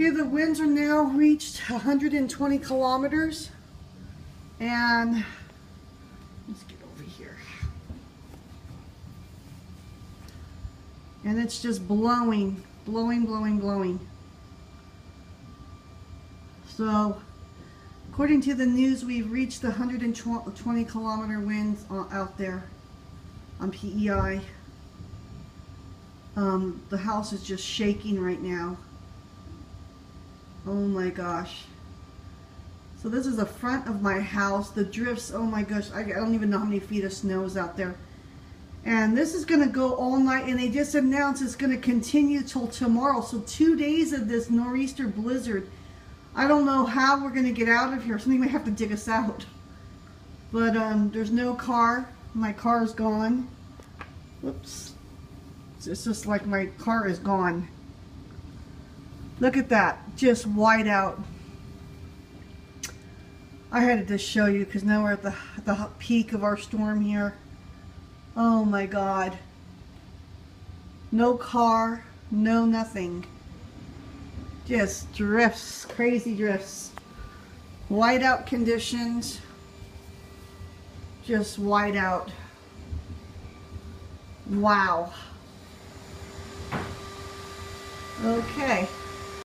Okay, the winds are now reached 120 kilometers. And let's get over here. And it's just blowing, blowing, blowing, blowing. So, according to the news, we've reached the 120 kilometer winds out there on PEI. The house is just shaking right now. Oh my gosh. So this is the front of my house. The drifts, oh my gosh, I don't even know how many feet of snow is out there. And this is going to go all night, and they just announced it's going to continue till tomorrow. So 2 days of this nor'easter blizzard. I don't know how we're going to get out of here. Somebody may have to dig us out. But there's no car. My car is gone. Whoops. It's just like my car is gone. Look at that. Just white out. I had to just show you because now we're at the peak of our storm here. Oh my God. No car. No nothing. Just drifts. Crazy drifts. Whiteout conditions. Just white out. Wow. Okay.